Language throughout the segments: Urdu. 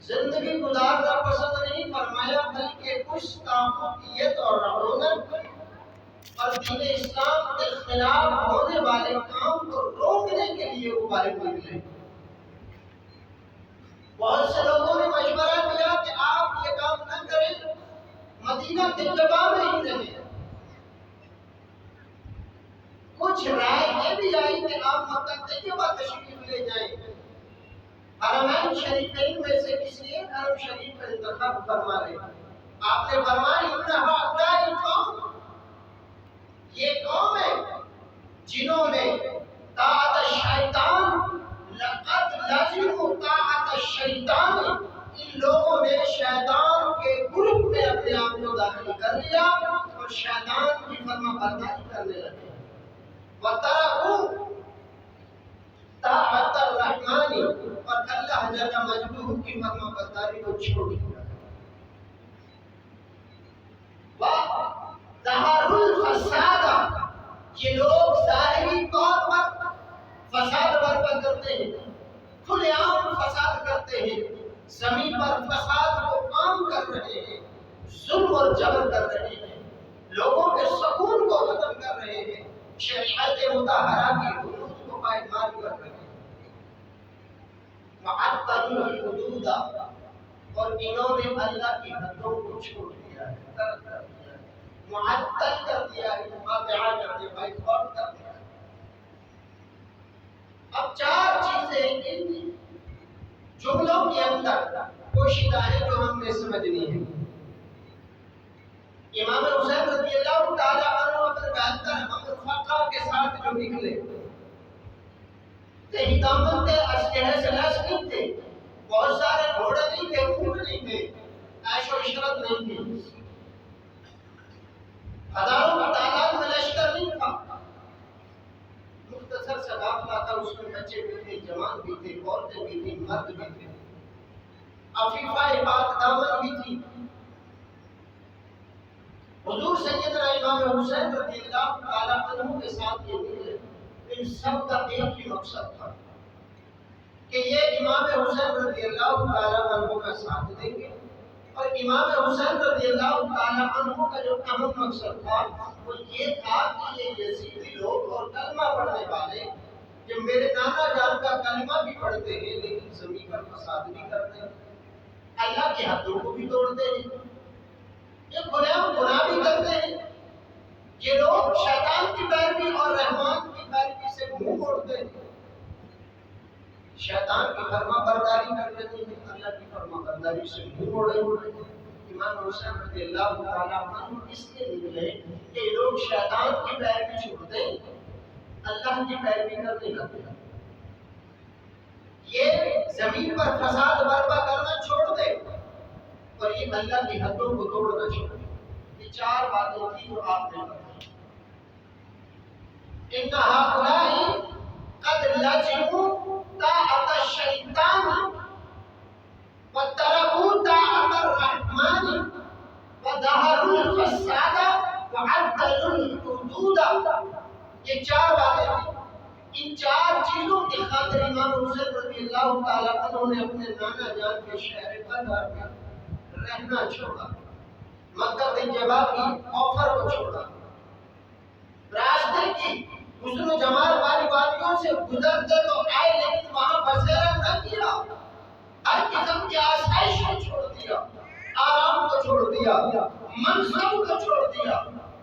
زندگی گزارنا پسند نہیں فرمایا، بلکہ کچھ طاقت اور رعونت اور دین اسلام کے خلاف ہونے والے کام کو روکنے کے لیے وہ باہر نکلے۔ بہت سے لوگوں نے مشورہ دیا کہ آپ یہ کام نہ کریں، مدینہ کے جبا میں ہی رہیں۔ کچھ رائے یہ بھی آئی کہ آپ مکہ طیبہ تشریف لے جائیں، حرمین شریفین میں سے کسی ایک حرم شریف کا انتخاب فرما لیں۔ آپ نے فرمایا انہا اولئک قوم، یہ قوم ہے جنہوں نے طاعت الشیطان لقد لزموا طاعت الشیطان، ان لوگوں نے شیطان کے گروپ میں اپنے آپ کو داخل کر لیا اور شیطان کی فرما برداری کرنے لگے۔ وَتَرَكُوا طاعت الرحمن، اور اللہ جل مجدہ کی فرما برداری کو چھوڑ دیا۔ وَظَهَرُوا الْفَسَادَ، یہ لوگ ظاہری طور پر فساد برپا کرتے ہیں، کھلے عام فساد کرتے ہیں، زمین پر فساد کو عام کر رہے ہیں، ظلم اور جبر کر رہے ہیں، لوگوں کے سکون کو ختم کر رہے ہیں، شریعت مطہرہ کی حدود کو پائمال کر رہے ہیں۔ وَعَطَّلُوا الْحُدُودَ، اور انہوں نے اللہ کی حدوں کو چھوڑ دیا ہے، ترک کر دیا ہے، معطل کر دیا ہے، مقاطعہ کر دیا ہے، بائی کر دیا ہے۔ اب چار چیزیں ان جملوں کے اندر پوشیدہ ہیں جو ہم نے سمجھنی ہے۔ امام حسین رضی اللہ تعالیٰ عنہ اپنے 72 ہم رفقا کے ساتھ جو نکلے تھے، دامن تھے، اسلحے سے لیس نہیں تھے، بہت سارے گھوڑے نہیں تھے، اونٹ نہیں تھے، عیش و عشرت نہیں تھی، ہزاروں کی تعداد میں لشکر نہیں تھا، مختصر سا قافلہ تھا، اس میں بچے بھی تھے، جوان بھی تھے، عورتیں بھی تھیں، مرد بھی تھے، عفیفہ پاک دامن بھی تھی۔ حضور سیدنا امام حسین رضی اللہ تعالیٰ عنہ کے ساتھ یہ نکلے، ان سب کا ایک ہی مقصد تھا کہ یہ امام حسین رضی اللہ تعالیٰ عنہ کا ساتھ دیں گے، اور امام حسین رضی اللہ تعالیٰ عنہ کا جو اہم مقصد تھا وہ یہ تھا کہ یہ یزیدی لوگ اور کلمہ پڑھنے والے جو میرے نانا جان کا کلمہ بھی پڑھتے ہیں لیکن زمین پر فساد بھی کرتے ہیں، اللہ کی حدوں کو بھی توڑتے ہیں، یہ گناہ بھی کرتے ہیں، یہ لوگ شیطان کی پیروی اور رحمان کی پیروی سے منہ موڑتے ہیں، شیطان کی فرما برداری کر رہے ہیں، اللہ کی فرما برداری سے منہ موڑے ہوئے ہیں۔ امام حسین رضی اللہ تعالیٰ عنہ اس لیے نکلے کہ یہ لوگ شیطان کی پیروی چھوڑ دیں، اللہ کی پیروی کرنے لگے، یہ زمین پر فساد برپا کرنا چھوڑ دے اور یہ اللہ کی حدوں کو توڑنا چھوڑ دے۔ یہ چار باتیں تھی جو آپ نے بتائی۔ ان هؤلاء قد لزموا طاعت الشیطان وتركوا طاعت الرحمن وظهروا الفساد وعطلوا الحدود، یہ چار باتیں تھیں۔ ان چار چیزوں کی خاطر امام حسین رضی اللہ تعالیٰ عنہ نے اپنے نانا جان کے شہر قدر میں رہنا چھوڑا، مکہ طیبہ کی آفر کو چھوڑا، راستے کی حسن و جمال والی وادیوں سے گزرتے تو آئے لیکن وہاں بسیرا نہ کیا، ہر قسم کی آسائش کو چھوڑ دیا، آرام کو چھوڑ دیا، منصب کو چھوڑ دیا،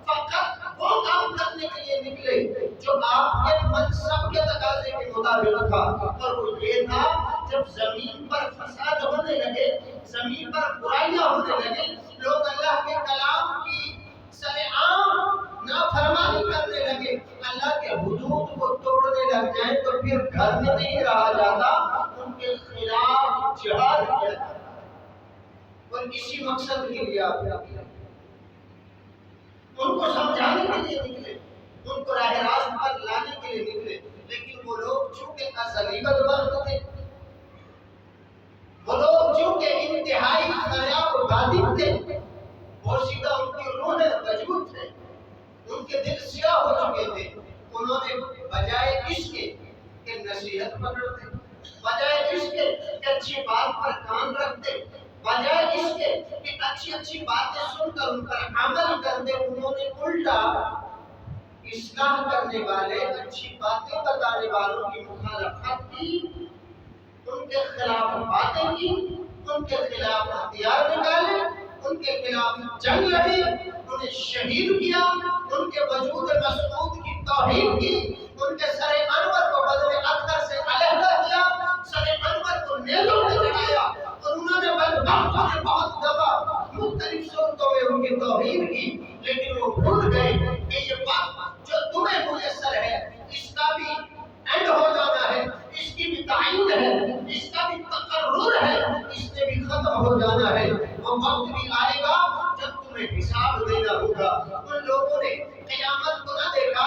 فقط وہ کام کرنے کے لیے نکلے جو آپ کے منصب کے تقاضے کے مطابق تھا، اور وہ یہ تھا جب زمین پر فساد ہونے لگے، زمین پر برائیاں ہونے لگے، لوگ اللہ کے کلام کی سرعام نافرمانی کرنے لگے، اللہ کے حدود کو توڑنے لگ جائیں تو پھر گھر میں نہیں رہا جاتا، ان کے خلاف جہاد کیا جاتا، اور اسی مقصد کے لیے آپ نے ان کو سمجھانے کے لیے نکلے، ان کو راہ راست پر لانے کے لیے نکلے، لیکن وہ لوگ چونکہ ازلی بدبخت تھے، وہ لوگ چونکہ انتہائی خراب و غاضب تھے، اور سیدھا ان کی روح وجود تھے، ان کے دل سیاہ ہو چکے تھے، انہوں نے بجائے اس کے کہ نصیحت پکڑتے، بجائے اس کے کہ اچھی بات پر کان رکھتے، بجائے اس کے کہ اچھی اچھی باتیں سن کر ان پر عمل کرتے، انہوں نے الٹا اصلاح کرنے والے، اچھی باتیں بتانے والوں کی مخالفت کی، ان کے خلاف باتیں کی، ان کے خلاف ہتھیار نکالے، ان کے خلاف جنگ لڑی، انہیں شہید کیا، ان کے وجود مسعود کی توہین کی، ان کے سر انور کو بدر اکبر سے علیحدہ کیا، سر انور کو نیزوں پہ چڑھایا، اور انہوں نے بدبختوں نے بہت دفعہ مختلف صورتوں میں ان کی توہین کی، لیکن وہ بھول گئے کہ یہ بات جو تمہیں میسر ہے اس کا بھی اینڈ ہو جانا ہے، اس کی بھی تعین ہے، اس کا بھی تقرر ہے، اس نے بھی ختم ہو جانا ہے۔ وہ وقت بھی آئے گا جب تمہیں حساب دینا ہوگا۔ ان لوگوں نے قیامت کو نہ دیکھا،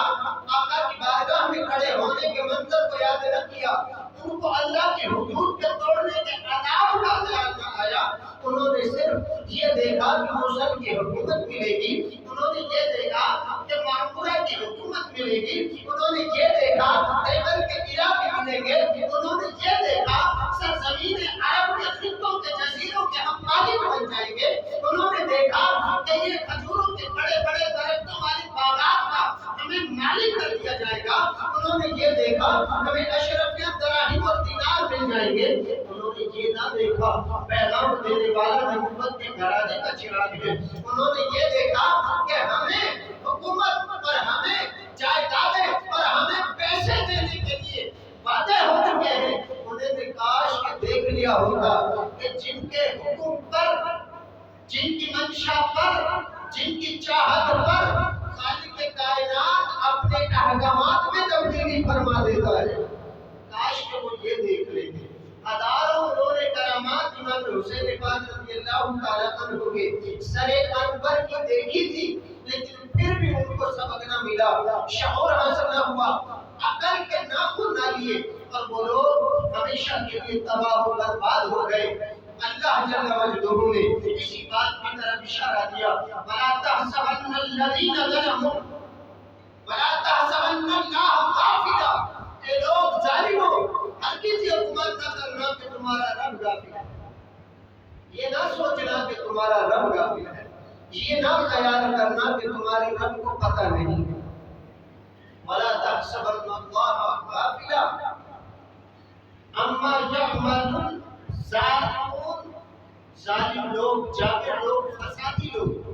آقا کی بارگاہ میں کھڑے ہونے کے منظر کو یاد نہ کیا، ان کو اللہ کے حدود کے توڑنے کے عذاب کا خیال نہ آیا، انہوں نے صرف یہ دیکھا کہ موصل کی حکومت ملے گی، انہوں نے یہ دیکھا کہ معمورہ کی حکومت ملے گی، انہوں نے یہ دیکھا تیمن کے علاقے ملیں گے، انہوں نے یہ دیکھا سرزمین عرب کے خطوں کے جزیروں کے ہم مالک بن جائیں گے، انہوں نے دیکھا کہ یہ کھجوروں کے بڑے بڑے درختوں والی باغات کا ہمیں مالک کر دیا جائے گا، انہوں نے یہ دیکھا ہمیں اشرفیت دراہیم اور دینار مل جائیں گے، انہوں نے یہ نہ دیکھا پیغام دینے والا نبوت کے گھرانے کا چراغ ہے، انہوں نے یہ دیکھا کہ ہمیں حکومت اور ہمیں جائیدادیں اور ہمیں پیسے دینے کے لیے وعدے ہو چکے ہیں، انہیں نے کاش کہ دیکھ لیا ہوگا کہ جن کے حکم پر، جن کی منشا پر، جن کی چاہت پر خالق کائنات اپنے احکامات میں تبدیلی فرما دیتا ہے، کاش کہ وہ یہ دیکھ لیں گے۔ ہزاروں انہوں نے کرامات امام حسین پاک رضی اللہ تعالیٰ عنہ کے سر انور کی دیکھی تھی، لیکن پھر بھی ان کو سبق نہ ملا، شعور حاصل نہ ہوا، عقل کے ناخن نہ لیے، اور وہ لوگ ہمیشہ کے لیے تباہ و برباد ہو گئے۔ اللہ جل مجدہ نے اسی بات کی طرف اشارہ دیا، وَلَا تَحْسَبَنَّ الَّذِينَ ظَلَمُوا وَلَا تَحْسَبَنَّ اللَّهَ غَافِلًا، اے لوگ ظالموں، ہرگز یہ گمان نہ کرنا کہ تمہارا رب غافل ہے، یہ نہ سوچنا کہ تمہارا رب غافل ہے، یہ نہ خیال کرنا کہ تمہارے رب کو پتہ نہیں ہے۔ وَلَا تَحْسَبَنَّ اللَّهَ غَافِلًا عَمَّا يَعْمَلُ الظَّالِمُونَ، ظالم لوگ، جابر لوگ، فسادی لوگ،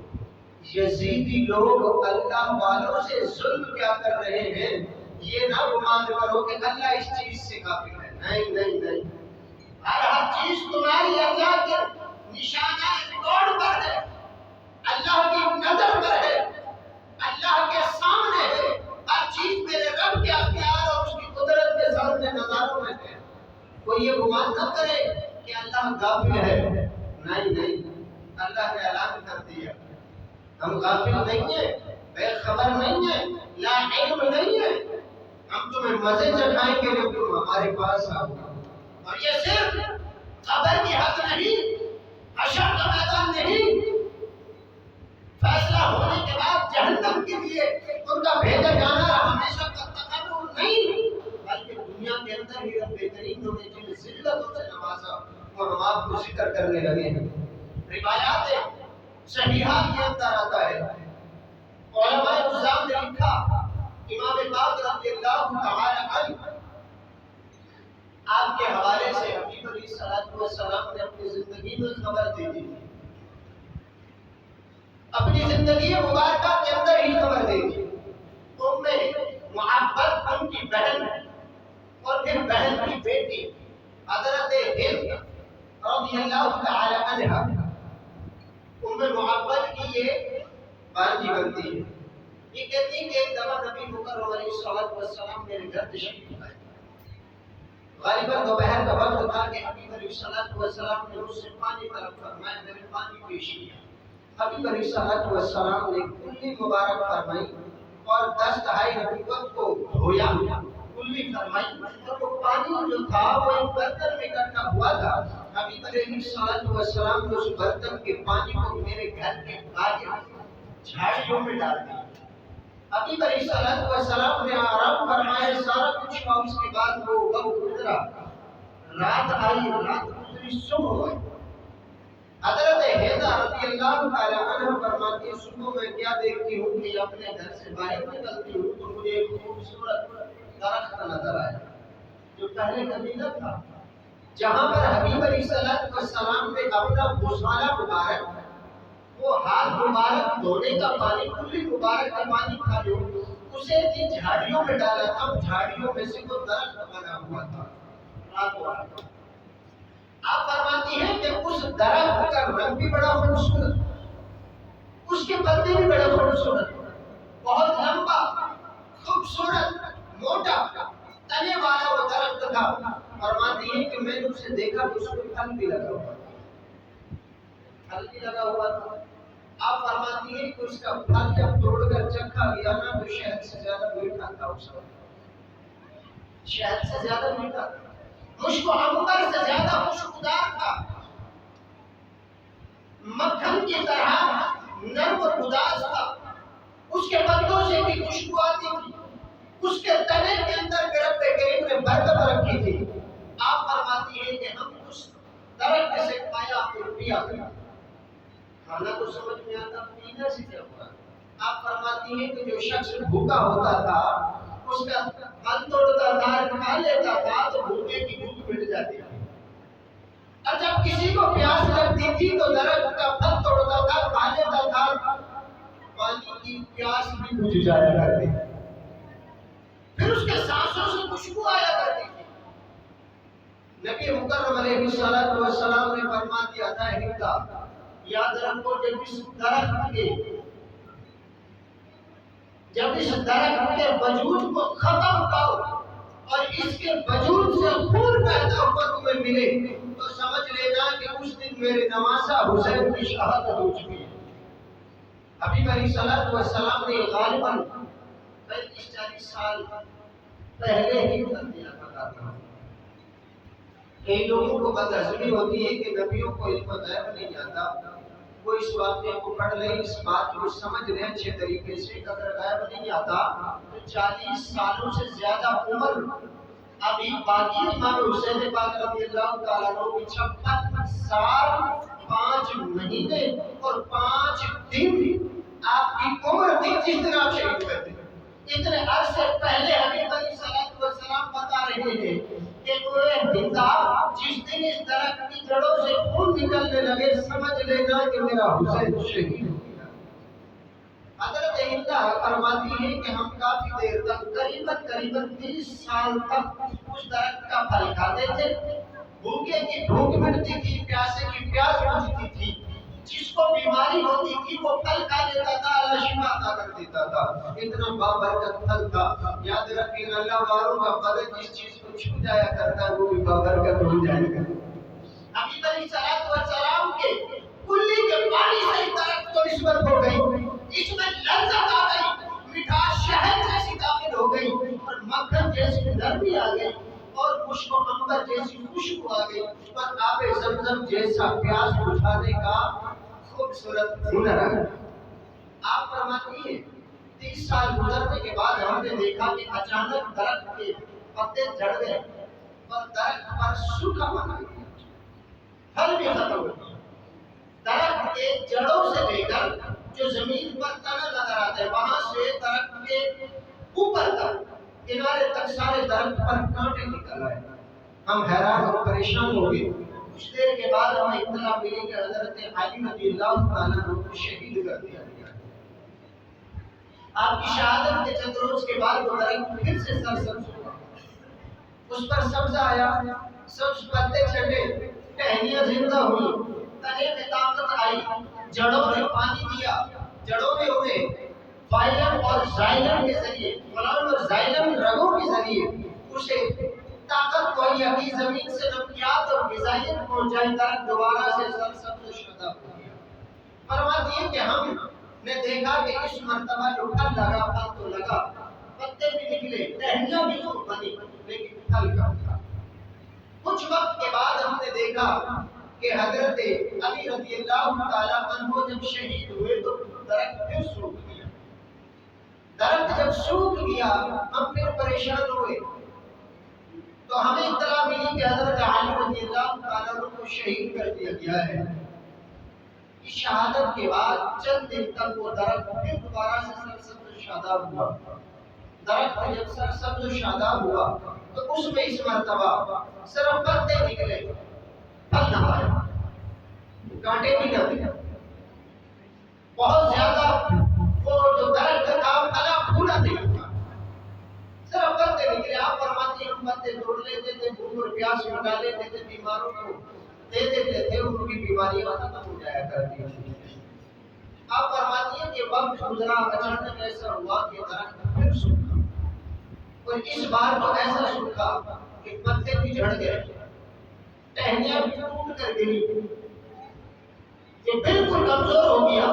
یزیدی لوگ اللہ والوں سے ظلم کیا کر رہے ہیں، یہ نہ گمان کرو کہ اللہ اس چیز سے غافل ہے، نہیں نہیں نہیں، ہر چیز تمہاری اللہ کے نشانہ ریکارڈ پر ہے، اللہ کی نظر پر ہے، اللہ کے سامنے ہے، ہر چیز میرے رب کے اختیار اور اس کی قدرت کے سامنے نظاروں میں ہے۔ کوئی یہ گمان نہ کرے کہ اللہ غافل ہے، نہیں نہیں، اللہ نے اعلان کر دیا ہم غافل نہیں ہیں، بے خبر نہیں ہیں، لا علم نہیں ہیں، ہم تمہیں مزے چکھائیں گے جب تم ہمارے پاس آؤ، اور یہ صرف قبر کی حد نہیں، حشر کا میدان نہیں، فیصلہ ہونے کے بعد جہنم کے لیے ان کا بھیجا جانا ہمیشہ کا تقرر نہیں، بلکہ دنیا کے اندر ہی رب کریم نے جن ذلتوں سے نوازا وہ ہم آپ کو ذکر کرنے لگے ہیں۔ روایات صحیحات کے اندر آتا ہے، علماء نظام نے لکھا، امام پاک رضی اللہ تعالی عنہ آپ کے حوالے سے حبیب علیہ السلام نے اپنی زندگی میں خبر دے دی، اپنی زندگی مبارکہ کے اندر ہی خبر دے دی۔ ام معبد ان کی بہن اور پھر بہن کی بیٹی حضرت ہند رضی اللہ تعالی عنہا، ام معبد کی یہ بانجی بنتی ہے، یہ کہتی ہے کہ ایک دفعہ نبی مکرم علیہ السلام میرے گھر تشریف لائے، غالباً دوپہر کا وقت تھا کہ حبیب علیہ السلام نے مجھ سے پانی طلب فرمایا، میں نے پانی پیش کیا، حبیب علیہ السلام نے کلی مبارک فرمائی اور دستہائے نبوت کو دھویا، کلی فرمائی، اور وہ پانی جو تھا وہ ایک برتن میں اکٹھا ہوا تھا، حبیب علیہ السلام نے اس برتن کے پانی کو میرے گھر کے آگے جھاڑیوں میں ڈال دیا۔ حبیب علیہ السلام نے آرام فرمایا، سارا کچھ ہوا، اس کے بعد وہ وقت گزرا، رات آئی، رات گزری، کی صبح ہوئی۔ حضرت ہیدا رضی اللہ تعالی عنہ فرماتی ہے صبح میں کیا دیکھتی ہوں کہ اپنے گھر سے باہر نکلتی ہوں تو مجھے ایک خوبصورت درخت نظر آیا جو پہلے کبھی نہ تھا، جہاں پر حبیب علیہ السلام نے اپنا گسالہ مبارک، وہ ہاتھ مبارک دھونے کا پانی، کلی مبارک کا پانی تھا جو اسے جن جھاڑیوں میں ڈالا تھا، ان جھاڑیوں میں سے وہ درخت بنا ہوا تھا راتوں رات۔ آپ فرماتی ہیں کہ اس درخت کا رنگ بھی بڑا خوبصورت، اس کے پتے بھی بڑے خوبصورت، بہت لمبا، خوبصورت، موٹا، تنے والا وہ درخت تھا۔ فرماتی ہیں کہ میں نے اسے دیکھا کہ اس کو پھل بھی لگا ہوا تھا، پھل بھی لگا ہوا تھا۔ آپ فرماتی ہیں کہ اس کا پھل جب توڑ کر چکھا گیا نا تو شہد سے زیادہ میٹھا تھا، اس وقت شہد سے زیادہ میٹھا تھا، مشک و عنبر سے زیادہ خوشبودار تھا، مکھن کی طرح نرم و گداز تھا، اس کے پتوں سے بھی خوشبو آتی تھی، اس کے تنے کے اندر رب کریم نے برکت رکھی تھی۔ آپ فرماتی ہیں کہ ہم اس درخت سے کھایا اور پیا کرا، کھانا تو سمجھ میں آتا، پینا سے کیا ہوا؟ آپ فرماتی ہیں کہ جو شخص بھوکا ہوتا تھا اس کا پھل توڑتا تھا، کھا لیتا تھا تو بھوکے کی بھوک مٹ جاتی تھی، اور جب کسی کو پیاس لگتی تھی تو درخت کا پھل توڑتا تھا، کھا لیتا تھا، پانی کی پیاس بھی بجھ جایا کرتی تھی، پھر اس کے سانسوں سے خوشبو آیا کرتی تھی۔ نبی مکرم علیہ السلام نے فرما دیا تھا ہندا یاد رکھو جب اس درخت کے وجود کو ختم کرو اور اس کے وجود سے خون پیدا ہوا تمہیں ملے تو سمجھ لینا کہ اس دن میرے نواسا حسین کی شہادت ہو چکی ہے۔ حبیب علیہ السلام نے غالباً 35-40 سال پہلے ہی کر دیا تھا۔ کئی لوگوں کو بدہضمی ہوتی ہے کہ نبیوں کو علم غیب نہیں آتا، وہ اس واقعے کو پڑھ لیں، اس بات کو سمجھ لیں اچھے طریقے سے، اگر غیب نہیں آتا تو 40 سالوں سے زیادہ عمر ابھی باقی امام حسین پاک رضی اللہ تعالیٰ عنہ کی 56 سال 5 مہینے اور 5 دن آپ کی عمر تھی جس دن آپ شہید ہوئے تھے۔ اتنے عرصے پہلے حبیب علیہ السلام بتا رہے ہیں کہ وہ ہندا جس دن اس درخت کی جڑوں سے خون نکلنے لگے سمجھ لینا کہ میرا حسین شہید ہو گیا۔ حضرت ہندا فرماتی ہے کہ ہم کافی دیر تک قریباً 30 سال تک اس درخت کا پھل کھاتے تھے، بھوکے کی بھوک مٹتی تھی، پیاسے کی پیاس بجھتی تھی، جس کو بیماری ہوتی تھی وہ پھل کھا لیتا تھا، اللہ شفا عطا کر دیتا تھا، اتنا بابرکت پھل تھا۔ یاد رکھیں اللہ والوں کا بدن جس چیز کو چھو جایا کرتا ہے وہ بھی بابرکت ہو جائے گا۔ حبیب علیہ السلام کے کلی کے پانی سے درخت کو نسبت ہو گئی، اس میں لذت آ گئی، مٹھاس شہد جیسی داخل ہو گئی اور مکھن جیسی نرمی آ گئی اور مشک و عنبر جیسی خوشبو آ گئی اور آب زمزم جیسا پیاس بجھانے کا خوبصورت ہنر آ گیا۔ آپ فرماتی ہیں 30 سال گزرنے کے بعد ہم نے دیکھا کہ اچانک درخت کے پتے جھڑ گئے اور درخت پر سوکھا پن آ گیا، پھل بھی ختم ہو گیا۔ درخت کے جڑوں سے لے کر جو زمین پر تنا نظر آتا ہے وہاں سے درخت کے اوپر تک کنارے تک سارے درخت پر کانٹے نکل آئے۔ ہم حیران اور پریشان ہو گئے۔ کچھ دیر کے بعد ہمیں اطلاع ملی کہ حضرت علی رضی اللہ تعالیٰ عنہ کو شہید کر دیا گیا۔ آپ کی شہادت کے چند روز کے بعد وہ درخت پھر سے سرسبز ہوا، اس پر سبز آیا، سبز پتے چھٹے، ٹہنیاں زندہ ہوئی، تنے میں طاقت آئی، جڑوں نے پانی دیا، جڑوں میں انہیں فائلم اور زائلم کے ذریعے، فلان اور زائلم رگوں کے ذریعے اسے طاقت مہیا کی، زمین سے نباتات اور غذائیت پہنچائی، درخت دوبارہ سے سرسبز شدہ ہو گیا۔ فرماتی ہے کہ ہم نے دیکھا کہ اس مرتبہ جو پھل لگا، پھل تو لگا، پتے بھی نکلے، ٹہنیاں بھی خوب بنی، لیکن پھل کم تھا۔ کچھ وقت کے بعد ہم نے دیکھا کہ حضرت علی رضی اللہ تعالیٰ عنہ جب شہید ہوئے تو درخت پھر سوکھ گیا۔ درخت جب سوکھ گیا ہم پھر پریشان ہوئے تو ہمیں اطلاع ملی کہ حضرت علی رضی اللہ تعالیٰ عنہ کو شہید کر دیا گیا ہے۔ اس شہادت کے بعد چند دن تک وہ درخت پھر دوبارہ سے سرسبز و شاداب ہوا۔ درخت جب سرسبز و شاداب ہوا تو اس میں اس مرتبہ صرف پتے نکلے، پھل نہ آئے، کانٹے بھی نہ تھے۔ بہت زیادہ وہ جو درخت تھا پھلا پھولا نہیں تھا، صرف پتے نکلے۔ آپ فرماتے ہیں پتے توڑ لیتے تھے، بھوک اور پیاس مٹا لیتے تھے، بیماروں کو دے دیتے تھے، ان کی بیماریاں ختم ہو جایا کرتی تھی۔ آپ فرماتی ہیں کہ وقت گزرا، اچانک ایسا ہوا کہ درخت پھر سوکھا، اور اس بار تو ایسا سوکھا کہ پتے بھی جھڑ گئے، ٹہنیاں بھی ٹوٹ کر گری، یہ بالکل کمزور ہو گیا۔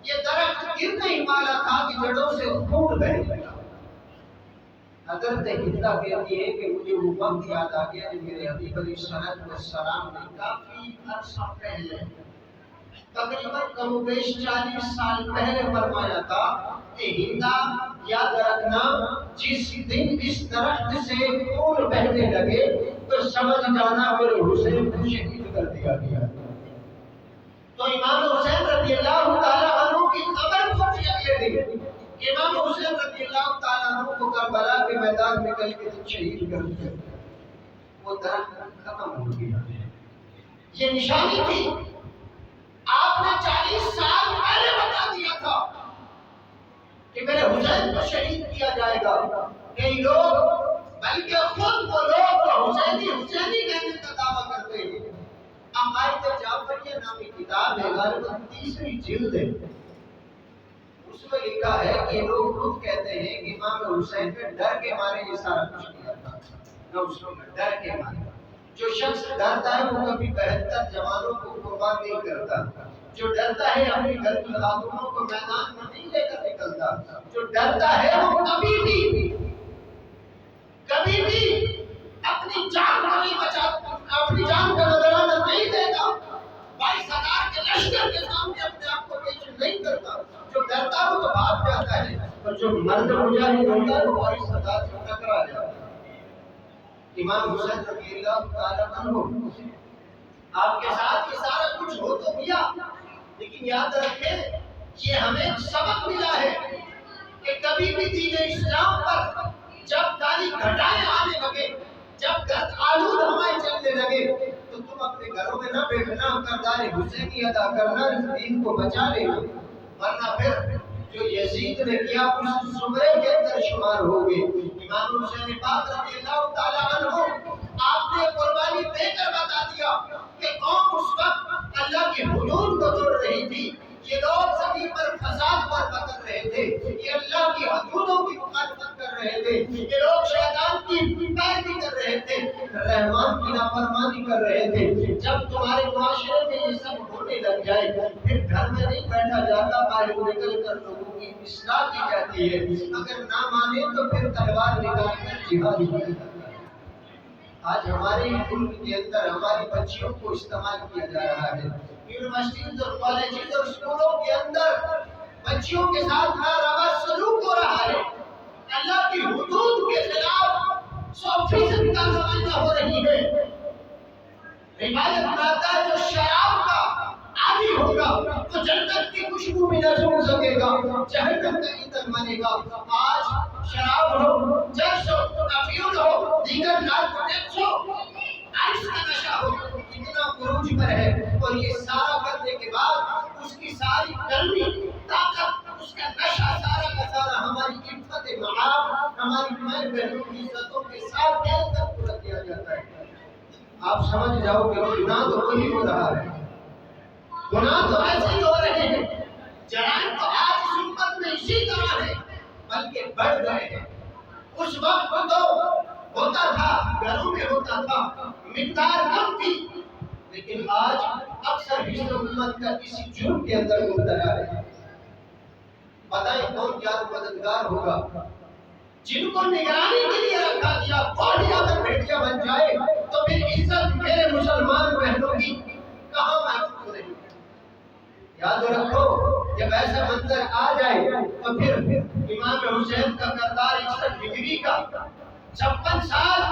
یہ درخت اتنا ہی والا تھا کہ جڑوں سے خون بہہ گیا۔ حضرت ہجرہ کہتی ہے کہ مجھے وہ وقت یاد آ گیا جب میرے حبیب علیہ السلام نے کافی عرصہ پہلے، تقریباً کم و بیش 40 سال پہلے فرمایا تھا کہ ہندا یاد رکھنا جس دن اس درخت سے خون بہنے لگے تو سمجھ جانا میرے حسین کو شہید کر دیا گیا۔ تو امام حسین رضی اللہ تعالیٰ عنہ کی خبر پہنچی اگلے دن، امام حسین رضی اللہ تعالیٰ عنہ کو کربلا کے میدان میں کل کے دن شہید کر دیا۔ وہ درخت ختم ہو گیا۔ یہ نشانی تھی، آپ نے 40 سال پہلے بتا دیا تھا کہ میرے حسین کو شہید کیا جائے گا۔ کئی لوگ بلکہ خود وہ لوگ جو حسینی کہنے کا دعویٰ کرتے ہیں۔ عقائد جعفریہ نامی کتاب ہے، غالباً 3 جلد ہے، اس میں لکھا ہے کہ لوگ خود کہتے ہیں کہ امام حسین نے ڈر کے مارے یہ سارا کچھ کیا تھا، نہ اس میں ڈر کے مارے۔ جو شخص ڈرتا ہے وہ کبھی 72 جوانوں کو قربان نہیں کرتا، جو ڈرتا ہے اپنی گھر کی خاتونوں کو میدان میں نہیں لے کر نکلتا، جو ڈرتا ہے وہ کبھی بھی اپنی جان کو نہیں بچاتا، اپنی جان کا نذرانہ نہیں دیتا، 22,000 کے لشکر کے سامنے اپنے آپ کو پیش نہیں کرتا۔ جو ڈرتا ہے وہ تو بھاگ جاتا ہے، اور جو مرد مجاہد ہوتا ہے وہ 22,000 سے ٹکرا جاتا ہے۔ امام حسین رضی اللہ تعالیٰ عنہ آپ کے ساتھ یہ سارا کچھ ہو تو گیا، لیکن یاد رکھیں یہ ہمیں سبق ملا ہے کہ کبھی بھی دین اسلام پر جب کالی گھٹائیں آنے لگے، جب گرد آلود ہوائیں چلنے لگے تو تم اپنے گھروں میں نہ بیٹھنا، کردار حسینی ادا کرنا، اس دین کو بچا لینا، ورنہ پھر جو یزید نے کیا اس زمرے کے اندر شمار ہوگے۔ امام حسین پاک رضی اللہ تعالیٰ عنہ آپ نے قربانی دے کر بتا دیا کہ قوم اس وقت اللہ کی حدود کو توڑ رہی تھی، یہ لوگ زمین پر فساد برپا کر رہے تھے، یہ اللہ کی حدودوں کی مخالفت کر رہے تھے، یہ لوگ شیطان کی پیروی کر رہے تھے، رحمان کی نافرمانی کر رہے تھے۔ جب تمہارے معاشرے میں یہ سب ہونے لگ جائے پھر گھر میں نہیں بیٹھا جاتا، باہر نکل کر لوگوں کی اصلاح کی جاتی ہے، اگر نہ مانے تو پھر تلوار نکال کر جہاد ہی کرتا ہے۔ آج ہمارے ملک کے اندر ہماری بچیوں کو استعمال کیا جا رہا ہے، یونیورسٹیز اور کالجز اور اسکولوں کے اندر بچیوں کے ساتھ ناروا سلوک ہو رہا ہے، اللہ کی حدود کے خلاف 100% کارروائیاں ہو رہی ہے۔ روایت میں آتا ہے جو شراب کا عادی ہوگا تو جنت کی خوشبو بھی نہ سن سکے گا، جہنم کا ایندھن بنے گا۔ آج شراب ہو، چرس ہو، افیون ہو، دیگر نارکوٹکس ہو، آئس کا نشہ ہو، اتنا عروج پر ہے، اور یہ سارا کرنے کے بعد اس کی ساری گرمی، طاقت، اس کا نشہ سارا کا سارا ہماری عفت معاب، ہماری مائیں بہنوں کی عزتوں کے ساتھ کھیل کر پورا کیا جاتا ہے۔ آپ سمجھ جاؤ کہ گناہ تو وہی ہو رہا ہے، گناہ تو ایسے ہی ہو رہے ہیں، جرائم تو آج اس امت میں اسی طرح ہے بلکہ بڑھ گئے ہیں۔ اس وقت تو ہوتا تھا، گھروں میں ہوتا تھا، مقدار کم تھی، لیکن آج اکثر حصہ امت کا کسی جرم کے اندر مبتلا ہے۔ بتائیں کون یار مددگار ہوگا؟ جن کو نگرانی کے لیے رکھا گیا وہ ہی اگر بیٹیاں بن جائے تو پھر عزت میرے مسلمان بہنوں کی کہاں محفوظ رہی؟ یاد رکھو جب ایسا منظر آ جائے تو پھر امام حسین کا کردار 61 ہجری کا 56 سال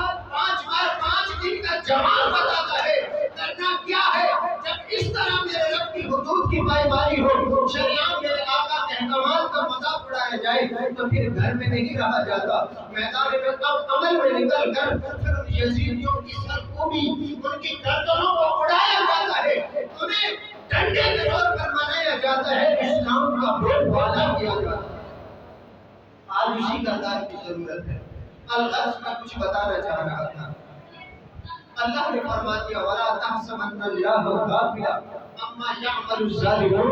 5 دن کا جمال بتاتا ہے کرنا کیا ہے. جب اس طرح میرے رب کی حدود کی پائمانی ہو, شریعت میرے آقا کے احکامات کا مذاق اڑایا جائے تو پھر گھر میں نہیں رہا جاتا, میدان میں اب عمل میں نکل کر پھر ان یزیدیوں کی سرکوبی, ان کی گردنوں کو اڑایا جاتا ہے, انہیں ڈنڈے کے طور پر منایا جاتا ہے, اسلام کا بول بالا کیا جاتا ہے. آج اسی کردار کی ضرورت ہے. الغرض میں کچھ بتانا چاہ رہا تھا. اللہ نے فرما دیا وَلَا تَحْسَبَنَّ اللَّهَ غَافِلًا عَمَّا يَعْمَلُ الظَّالِمُونَ.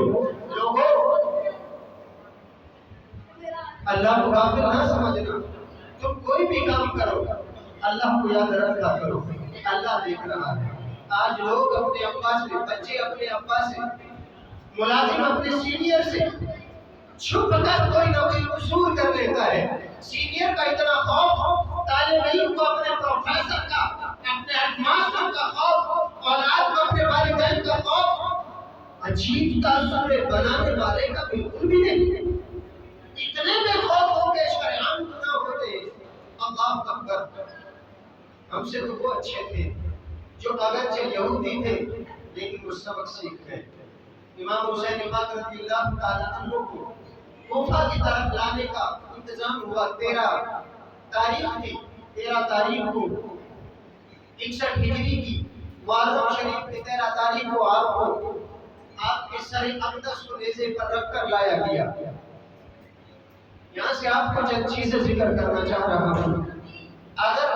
لوگوں اللہ کو غافل نہ سمجھنا, تم کوئی بھی کام کرو اللہ کو یاد رکھا کرو, اللہ دیکھ رہا ہے. آج لوگ اپنے ابا سے, بچے اپنے ابا سے, ملازم اپنے سینئر سے چھپ کر کوئی نہ کوئی قصور کر لیتا ہے. سینئر کا اتنا خوف, طالب علم کو اپنے پروفیسر کا, اپنے ہیڈ ماسٹر کا خوف, اولاد کو اپنے والدین کا خوف, عجیب تاثر بنانے والے کا بالکل بھی نہیں. اتنے میں خوف ہو کے شریعت نہ ہوتے. اللہ اکبر. ہم سے تو وہ اچھے تھے جو اگرچہ یہودی تھے لیکن وہ سبق سیکھ گئے. امام حسین پاک رضی اللہ تعالیٰ عنہ کو کوفہ کی طرف لانے کا انتظام ہوا. 13 تاریخ تھی, 13 تاریخ کو 61 ہجری کی محرم شریف کی 13 تاریخ کو آپ کے سر اقدس کو نیزے پر رکھ کر لایا گیا. یہاں سے آپ کو چند چیزیں ذکر کرنا چاہ رہا ہوں. اگر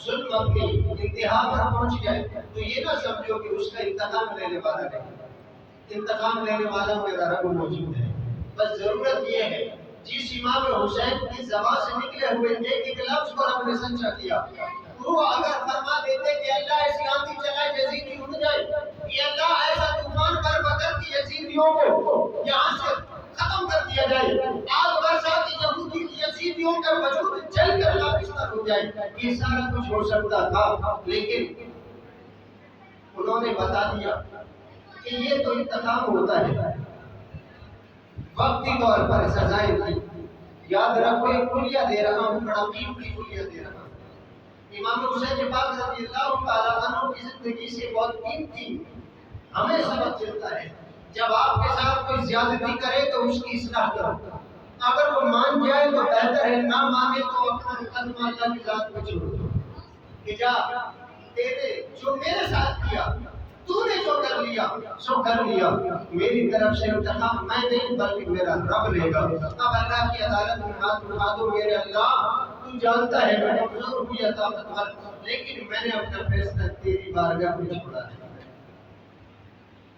ظلم اپنی انتہا پر پہنچ جائے تو یہ نہ سمجھو کہ اس کا انتقام لینے والا نہیں. انتقام لینے والا میرا رب موجود ہے. بس ضرورت یہ ہے جس امام حسین کی زبان سے نکلے ہوئے ایک لفظ کو رب نے سچا کیا. وہ اگر فرما دیتے کہ اللہ ایسی آندھی چلائے یزیدی اڑ جائے, یہ اللہ ایسا طوفان برپا کر کہ یزیدیوں کو یہاں سے ختم کر دیا جائے, آگ برسا کہ یہودی یزیدیوں کا وجود جل کر خاکستر ہو جائے, یہ سارا کچھ ہو سکتا تھا. لیکن انہوں نے بتا دیا کہ یہ تو انتقام ہوتا ہے, وقتی طور پر سزائیں تھی. یاد رکھو ایک کلیہ دے رہا ہوں, بڑا قیمتی کلیہ دے رہا ہوں. امام حسین پاک رضی اللہ تعالیٰ عنہ کی زندگی سے بہت قیمتی ہمیں سبق ملتا ہے. جب آپ کے ساتھ کوئی زیادتی کرے تو اس کی اصلاح کرو. اگر وہ مان جائے تو بہتر ہے, نہ مانے تو اپنا مقدمہ اللہ کی ذات پہ چھوڑ دو کہ جا تیرے جو میرے ساتھ کیا, تو نے جو کر لیا سو کر لیا, میری طرف سے انتقام میں نہیں بلکہ میرا رب لے گا. اب اللہ کی عدالت میں ہاتھ اٹھا دو, میرے اللہ تو جانتا ہے میں کمزور بھی طاقتور, لیکن میں نے اپنا فیصلہ تیری بارگاہ میں چھوڑا ہے.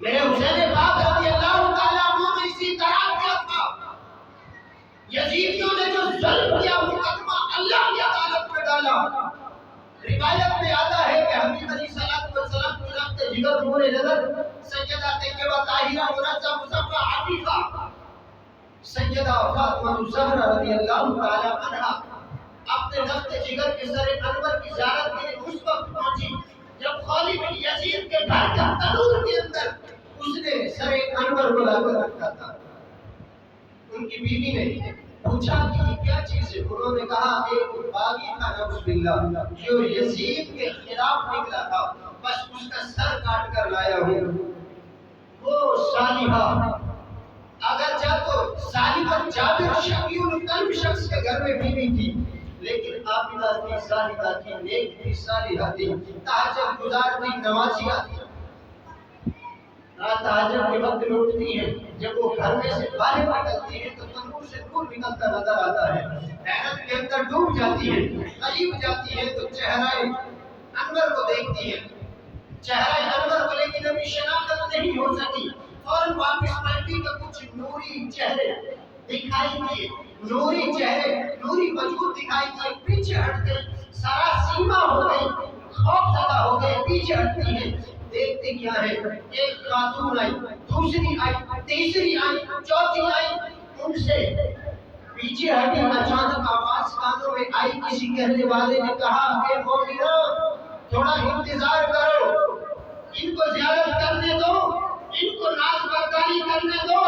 میرے حسین پاک رضی اللہ تعالیٰ عنہ نے اسی طرح کیا تھا. یزیدیوں نے جو ظلم کیا مقدمہ اللہ کی عدالت میں ڈالا. روایت میں آتا ہے کہ حبیب علیہ السلام کو رابطے جگر نور نظر سیدہ طیبہ طاہرہ منزہ مصفہ عفیفہ سیدہ فاطمہ الزہرا رضی اللہ تعالیٰ عنہا اپنے رابطے جگر کے سر انور کی زیارت کے لیے اس وقت پہنچی جب خالد بن یزید کے گھر کے تنور کے اندر اس نے سر انور کو لا کر رکھا تھا. ان کی بیوی نے پوچھا کہ یہ کیا چیز ہے؟ انہوں نے کہا ایک باغی تھا نعوذ باللہ جو یزید کے خلاف نکلا تھا, بس اس کا سر کاٹ کر لایا ہوں. وہ صالحہ اگرچہ تو صالحہ جابر شقی القلب شخص کے گھر میں بیوی تھی, لیکن عابدہ تھی, صالحہ تھی, نیک تھی, صالحہ تھی, تہجد گزار تھی, نمازیہ تھی. رات تہجد کے وقت میں اٹھتی ہے, جب وہ گھر میں سے باہر نکلتی ہے تو تنور سے نور نکلتا نظر آتا ہے. حیرت کے اندر ڈوب جاتی ہے, قریب جاتی ہے تو چہرہ انور کو دیکھتی ہے. چہرہ انور کو لیکن ابھی شناخت نہیں ہو سکی. فوراً واپس پلٹی تو کچھ نوری چہرے دکھائی دیے, نوری چہرے, نوری وجود دکھائی دیے. پیچھے ہٹ گئی, سارا سیما ہو گئی, خوف زدہ ہو گئے, پیچھے ہٹتی ہے. دیکھتے کیا ہے, ایک خاتون آئی, دوسری آئی, تیسری آئی, چوتھی آئی. ان سے پیچھے ہٹی. اچانک آواز کانوں میں آئی, کسی کہنے والے نے کہا کہ مومنہ تھوڑا انتظار کرو, ان کو زیارت کرنے دو, ان کو ناز برداری کرنے دو,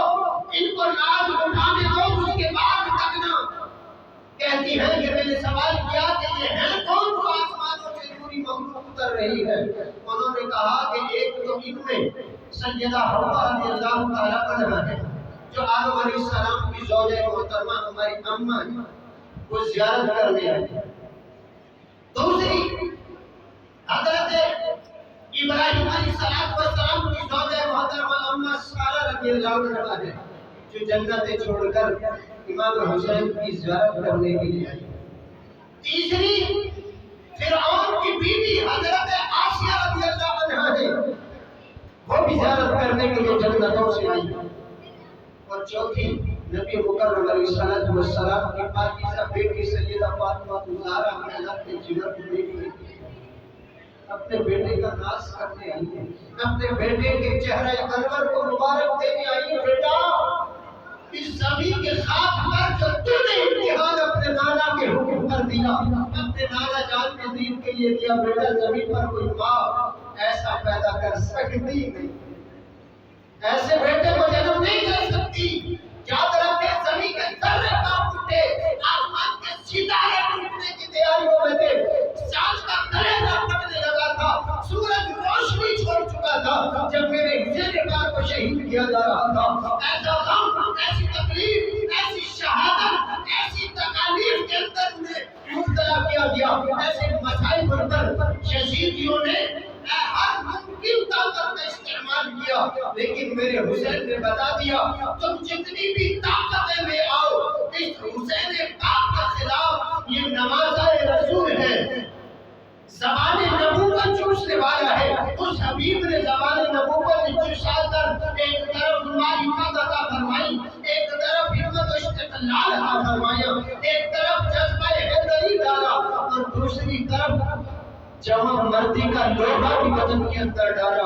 ان کو ناز اٹھانے دو, اس کے بعد تکنا. کہتی ہے کہ میں نے سوال کیا کہ یہ ہے کون جو آسمانوں سے نوری مخلوق اتر رہی ہے. انہوں نے کہا کہ ایک تو ان میں سیدہ حوا رضی اللہ تعالیٰ عنہا ہے جو آدم علیہ السلام کی زوجہ محترمہ ہماری اماں ہیں، وہ زیارت کرنے آئی. دوسری حضرت ابراہیم علیہ السلام کی زوجہ محترمہ اماں سارہ رضی اللہ عنہا ہے جو جنت چھوڑ کر امام حسین کی زیارت کرنے کے لیے آئی. تیسری فرعون کی بیوی حضرت آسیہ رضی اللہ عنہا ہے، وہ بھی زیارت کرنے کے لیے جنتوں سے آئی. اور چوتھی نبی مکرم علیہ السلام کی پاکیزہ بیٹی سیدہ فاطمہ الزہرا حضرت جنت بیٹی اپنے بیٹے کا ناز کرنے آئی ہے، اپنے بیٹے کے چہرے انور کو مبارک دینے آئی ہے. بیٹا اس زمین کے خاک پر جو تو نے امتحان اپنے نانا کے حکم پر دیا، اپنے نانا جان کے دین کے لیے دیا، بیٹا زمین پر کوئی ماں ایسا پیدا کر سکتی نہیں، ایسے بیٹے کو جنم نہیں دے سکتی. یاد رکھے زمین کے ذرے کانپ اٹھے، آسمان کے ستارے ٹوٹنے کی تیاریوں میں تھے، چاند کا کلیرہ پڑنے لگا تھا، سورج روشنی چھوڑ چکا تھا جب میرے حسین پاک کو شہید کیا جا رہا تھا. ایسا غم، ایسی تکلیف، ایسی شہادت، ایسی تکالیف کے اندر انہیں مبتلا کیا گیا. ایسے مسائل پر یزیدیوں نے ہر ممکن طاقت کا استعمال کیا، لیکن میرے حسین نے بتا دیا تم جتنی بھی طاقتیں لے آؤ، اس حسین پاک کے خلاف یہ نوازہ رسول ہے، زبان نبوت چوسنے والا ہے. اس حبیب نے زبان نبوت چوسا کر ایک طرف معرفت عطا فرمائی، ایک طرف ہمت و استقلال عطا فرمایا، ایک طرف جذبہ حیدری ڈالا اور دوسری طرف جوان مردی کا لوہا بھی بدن کے اندر ڈالا.